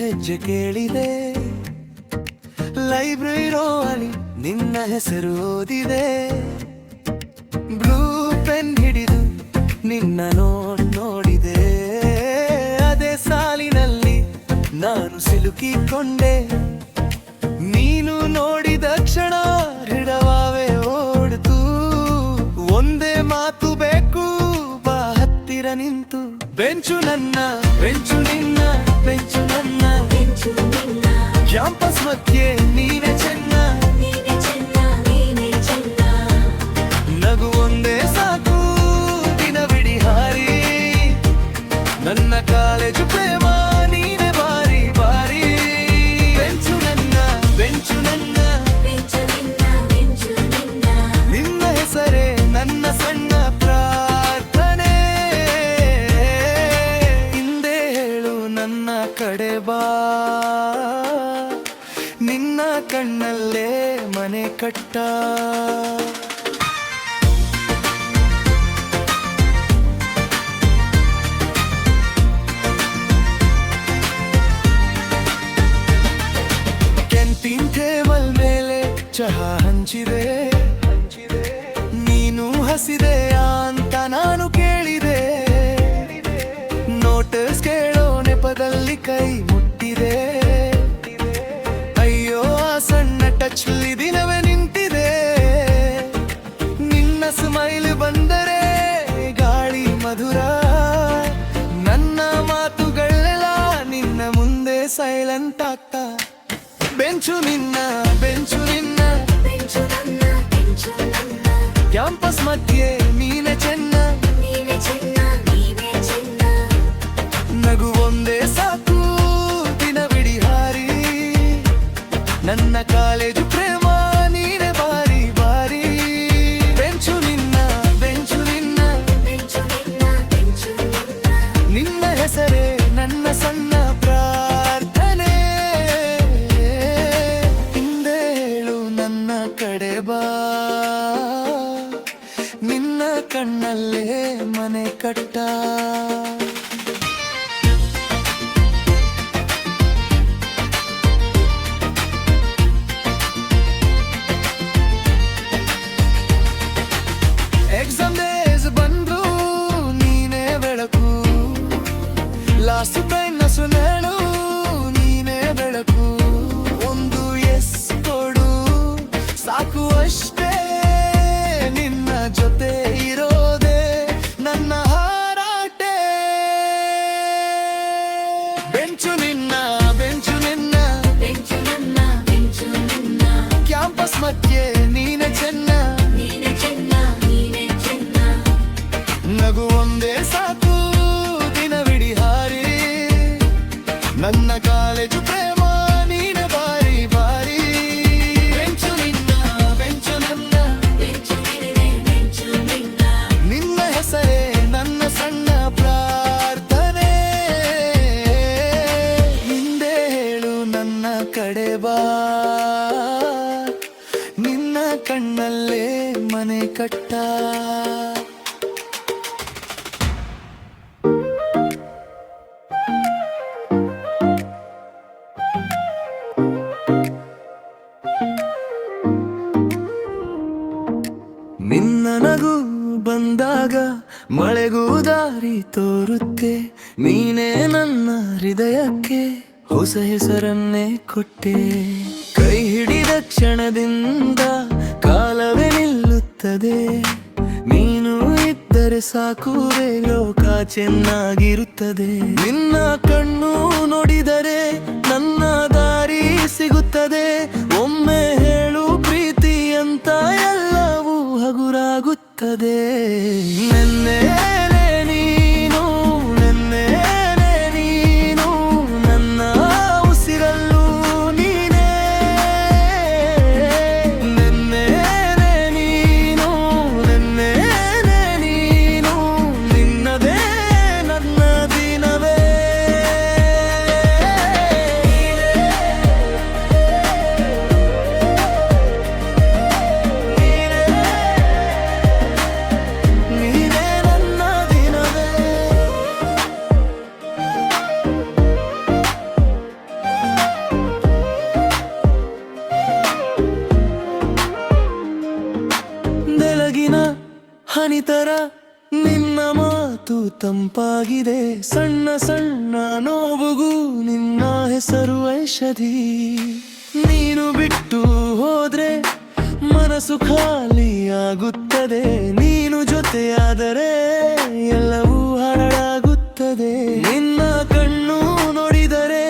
ಹೆಜ್ಜೆ ಕೇಳಿದೆ, ಲೈಬ್ರರಿರೋ ಅಲ್ಲಿ ನಿನ್ನ ಹೆಸರು ಓದಿದೆ. ಬ್ಲೂ ಪೆನ್ ಹಿಡಿದು ನಿನ್ನ ನೋಡಿದೆ, ಅದೇ ಸಾಲಿನಲ್ಲಿ ನಾನು ಸಿಲುಕಿಕೊಂಡೆ. ನೀನು ನೋಡಿದ ಕ್ಷಣ ಹೃದಯವೇ ಓಡಿತು, ಒಂದೇ ಮಾತು ಬೇಕು ಬಾ ಹತ್ತಿರ ನಿಂತು. ಬೆಂಚು ನನ್ನ, ಬೆಂಚು ನಿನ್ನ, ಬೆಂಚು ನನ್ನ, ಕ್ಯಾಂಪಸ್ ಮಧ್ಯೆ ನೀನೆ ಚೆನ್ನ, ನಗು ಒಂದೇ ಸಾಕು ದಿನವಿಡೀ ಹಾರಿ. ನನ್ನ ಕಾಲೇಜು ಪ್ರೇಮ ನೀನೆ ಬಾರಿ ಬಾರಿ. ಬೆಂಚು ನನ್ನ, ಬೆಂಚು ನನ್ನ, ನಿನ್ನ ಹೆಸರೇ ನನ್ನ ಸಣ್ಣ ಪ್ರಾರ್ಥನೆ. ಹಿಂದೆ ಹೇಳು ನನ್ನ ಕಡೆ ಬಾ, ನಿನ್ನ ಕಣ್ಣಲ್ಲೇ ಮನೆ ಕಟ್ಟ. ಕ್ಯಾಂಟೀನ್ ಟೇಬಲ್ ಮೇಲೆ ಚಹಾ ಹಂಚಿದೆ, ನೀನು ಹಸಿದೆಯಾ ಅಂತ ನಾನು ಕೇಳಿದೆ. ನೋಟಿಸ್ ಕೇಳೋ ನೆಪದಲ್ಲಿ ಕೈ ಮುಟ್ಟಿದೆ. ಅಯ್ಯೋ ಆ ಸಣ್ಣ ಟಚ್ಲಿ ದಿನವೇ ನಿಂತಿದೆ. ನಿನ್ನ ಸ್ಮೈಲ್ ಬಂದರೆ ಗಾಳಿ ಮಧುರ, ನನ್ನ ಮಾತುಗಳೆಲ್ಲ ನಿನ್ನ ಮುಂದೆ ಸೈಲೆಂಟ್ ಆಗ್ತಾ. ಬೆಂಚು ನಿನ್ನ, ಬೆಂಚು ನಿನ್ನ, ಕ್ಯಾಂಪಸ್ ಮಧ್ಯೆ ನೀನೆ ಚೆನ್ನ, ನಗು ಒಂದೇ ಸಾಕು ದಿನವಿಡೀ ಹಾರಿ. ನನ್ನ ಕಾಲೇಜು ಪ್ರೇಮ ನೀನೆ ಬಾರಿ ಬಾರಿ. ಬೆಂಚು ನಿನ್ನ, ಬೆಂಚು ನಿನ್ನ, ನಿನ್ನ ಹೆಸರೇ ನನ್ನ ಸಣ್ಣ ಪ್ರಾರ್ಥನೆ. ಹಿಂದೆ ಹೇಳು ನನ್ನ ಕಡೆ ಬಾ, ನಿನ್ನ ಕಣ್ಣಲ್ಲೇ ಮನೆ ಕಟ್ಟ. ಎಕ್ಸಾಮ್ ಡೇಸ್ ಬಂದು ನೀನೇ ಬೆಳಕು, ಲಾಸ್ಟ್ ಬೆನ್ನಸು ನೆರಳು ನೀನೇ ಬೆಳಕು. ಒಂದು ಎಸ್ ಕೊಡು ಸಾಕು ಅಷ್ಟೇ, ನಿನ್ನ ಜೊತೆ ಇರೋದೆ ನನ್ನ ಹಾರಾಟೆ. ಬೆಂಚು ನಿನ್ನ, ಬೆಂಚು ನಿನ್ನ, ಕ್ಯಾಂಪಸ್ ಮಧ್ಯೆ ನೀನೆ ಚೆನ್ನ, ನಗು ಒಂದೇ ಸಾಕು ದಿನವಿಡೀ ಹಾರಿ. ನನ್ನ ಕಾಲೇಜು ಪ್ರೇಮ ನೀನೆ ಬಾರಿ ಬಾರಿ. ಬೆಂಚು ನಿನ್ನ, ಬೆಂಚು ನನ್ನ, ನಿನ್ನ ಹೆಸರೇ ನನ್ನ ಸಣ್ಣ ಪ್ರಾರ್ಥನೆ. ಹಿಂದೆ ಹೇಳು ನನ್ನ ಕಡೆ ಬಾ, ನಿನ್ನ ಕಣ್ಣಲ್ಲೇ ಮನೆ ಕಟ್ಟ. ನಿನ್ನ ನಗು ಬಂದಾಗ ಮಳೆಗೂ ದಾರಿ ತೋರುತ್ತೆ, ನೀನೇ ನನ್ನ ಹೃದಯಕ್ಕೆ ಹೊಸ ಹೆಸರನ್ನೇ ಕೊಟ್ಟೆ. ಕೈ ಹಿಡಿದ ಕ್ಷಣದಿಂದ ಕಾಲವೇ ನಿಲ್ಲುತ್ತದೆ, ನೀನು ಇದ್ದರೆ ಸಾಕು ಲೋಕ ಚೆನ್ನಾಗಿರುತ್ತದೆ. ನಿನ್ನ ಕಣ್ಣು ನೋಡಿದರೆ ನನ್ನ ದಾರಿ ಸಿಗುತ್ತದೆ. ಒಮ್ಮೆ ಹೇಳು ಪ್ರೀತಿ ಅಂತ ಎಲ್ಲವೂ ಹಗುರಾಗುತ್ತದೆ. ನೆನ್ನೆಲೆ ನೀನು, ನೆನ್ನೆಲೆ ನೀನು, ನನ್ನ ಉಸಿರಲ್ಲೂ ನೀನೇ. ನೆನ್ನೆಲೆ ನೀನು, ನೆನ್ನೆಲೆ ನೀನು, ನಿನ್ನದೇ ನನ್ನ ದಿನವೇ. ನೀನೇ ನನ್ನ ಹನಿತರ ನಿನ್ನ ಮಾತು ತಂಪಾಗಿದೆ, ಸಣ್ಣ ಸಣ್ಣ ನೋವುಗೂ ನಿನ್ನ ಹೆಸರು ಔಷಧಿ. ನೀನು ಬಿಟ್ಟು ಹೋದ್ರೆ ಮನಸ್ಸು ಖಾಲಿಯಾಗುತ್ತದೆ, ನೀನು ಜೊತೆಯಾದರೆ ಎಲ್ಲವೂ ಹಾಳಾಗುತ್ತದೆ. ನಿನ್ನ ಕಣ್ಣು ನೋಡಿದರೆ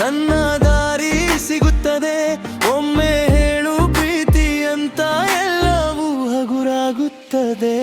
ನನ್ನ ದಾರಿ ಸಿಗುತ್ತದೆ, ಒಮ್ಮೆ ಹೇಳು ಪ್ರೀತಿ ಅಂತ ಎಲ್ಲವೂ ಹಗುರಾಗುತ್ತದೆ.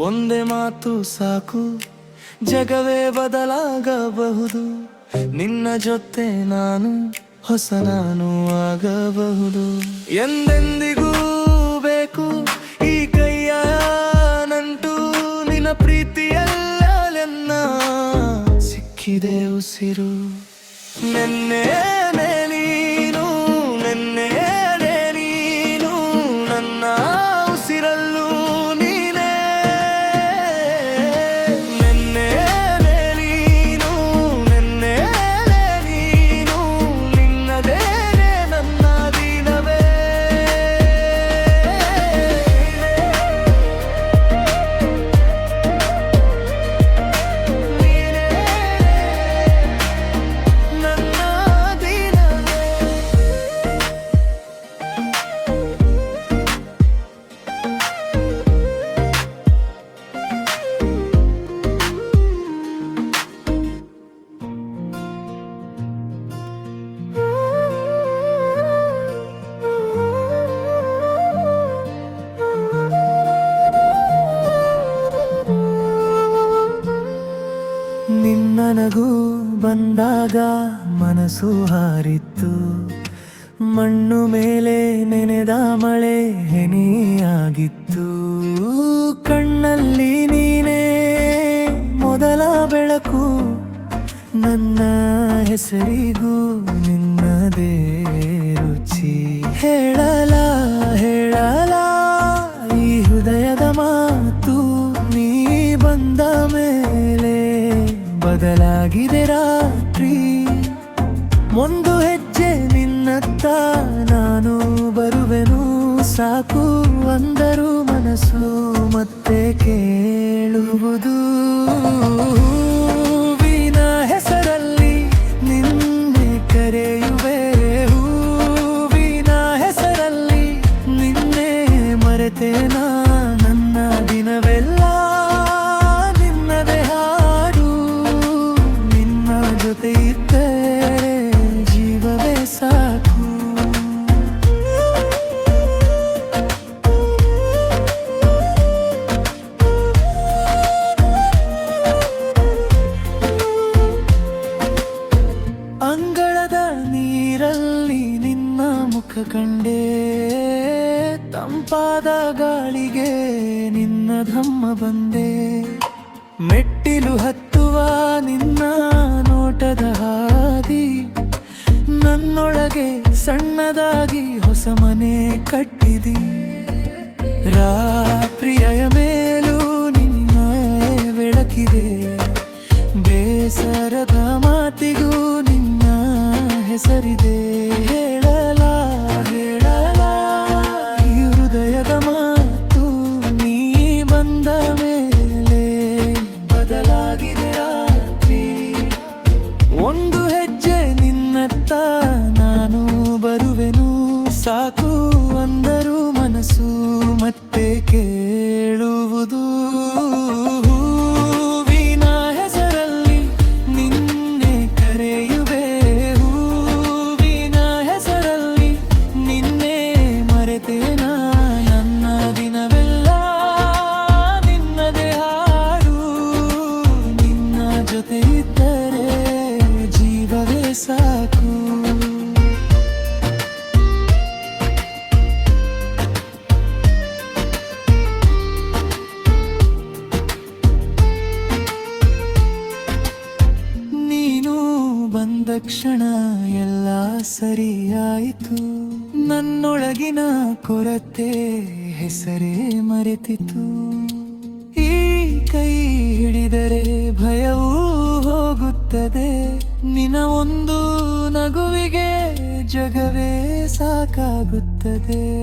ಒಂದೇ ಮಾತು ಸಾಕು, ಜಗವೇ ಬದಲಾಗಬಹುದು. ನಿನ್ನ ಜೊತೆ ನಾನು ಹೊಸ ನಾನು ಆಗಬಹುದು. ಎಂದೆಂದಿಗೂ ಬೇಕು ಈ ಕೈಯ ನಂಟು, ನಿನ್ನ ಪ್ರೀತಿಯಲ್ಲೆನ್ನ ಸಿಕ್ಕಿದೆ ಉಸಿರು. ನೆನ್ನೆ ನೀನು, ನೆನ್ನೆ ನೀನು, ನನ್ನ ಉಸಿರಲ್ಲೂ ನನಗೂ ಬಂದಾಗ ಮನಸ್ಸು ಹಾರಿತ್ತು, ಮಣ್ಣು ಮೇಲೆ ನೆನೆದ ಮಳೆ ಹೆನೆಯಾಗಿತ್ತು. ಕಣ್ಣಲ್ಲಿ ನೀನೇ ಮೊದಲ ಬೆಳಕು, ನನ್ನ ಹೆಸರಿಗೂ ನಿನ್ನದೇ ರುಚಿ. ಹೇಳಲ ಈ ಹೃದಯದ ಮಾತು, ನೀ ಬಂದ ಮೇಲೆ ಬದಲಾಗಿದೆ ರಾತ್ರಿ. ಒಂದು ಹೆಜ್ಜೆ ನಿನ್ನತ್ತ ನಾನು ಬರುವೆನು, ಸಾಕು ಅಂದರೂ ಮನಸ್ಸು ಮತ್ತೆ ಕೇಳುವುದು. ಹೂವಿನ ಹೆಸರಲ್ಲಿ ನಿನ್ನೆ ಕರೆಯುವೆ, ಹೂವಿನ ಹೆಸರಲ್ಲಿ ನಿನ್ನೆ ಮರೆತೇನಾ. ನನ್ನ ದಿನವೆಲ್ಲ ನಿನ್ನದೇ ಹಾಡು, ನಿನ್ನ ಜೊತೆ ಇದ್ದರೆ ಜೀವವೇ ಸಾಕು. ಅಂಗಳದ ನೀರಲ್ಲಿ ನಿನ್ನ ಮುಖ ಕಂಡೆ, ತಂಪಾದ ಗಾಳಿಗೆ ನಿನ್ನ ಧಮ್ಮ ಬಂದೆ. ಮೆಟ್ಟಿಲು ಹತ್ತುವ ನಿನ್ನ ನೋಟದ ಹಾದಿ, ನನ್ನೊಳಗೆ ಸಣ್ಣದಾಗಿ ಹೊಸ ಮನೆ ಕಟ್ಟಿದಿ. ರಾತ್ರಿಯ ಮೇಲೂ ನಿನ್ನ ಬೆಳಕಿದೆ, ಬೇಸರದ ಮಾತಿಗೂ ನಿನ್ನ ಹೆಸರಿದೆ. ಹೇಳಲ ಈ ಹೃದಯದ ಮಾತು, ನೀ ಬಂದ ಮೇಲೆ ಬದಲಾಗಿದೆ ರಾತ್ರಿ. ಒಂದು ಹೆಜ್ಜೆ ನಿನ್ನತ್ತ ನಾನು ಬರುವೆನು, ಸಾಕು ಅಂದರೂ ಮನಸ್ಸು ಮತ್ತೆ ಕೇಳುವುದು. ಹೂವಿನ ಹೆಸರಲ್ಲಿ ನಿನ್ನೆ ಕರೆಯುವೆ, ಹೂವಿನ ಹೆಸರಲ್ಲಿ ತಕ್ಷಣ ಎಲ್ಲ ಸರಿಯಾಯಿತು. ನನ್ನೊಳಗಿನ ಕೊರತೆ ಹೆಸರೇ ಮರೆತಿತು. ಈ ಕೈ ಹಿಡಿದರೆ ಭಯವೂ ಹೋಗುತ್ತದೆ. ನಿನ ಒಂದು ನಗುವಿಗೆ ಜಗವೇ ಸಾಕಾಗುತ್ತದೆ.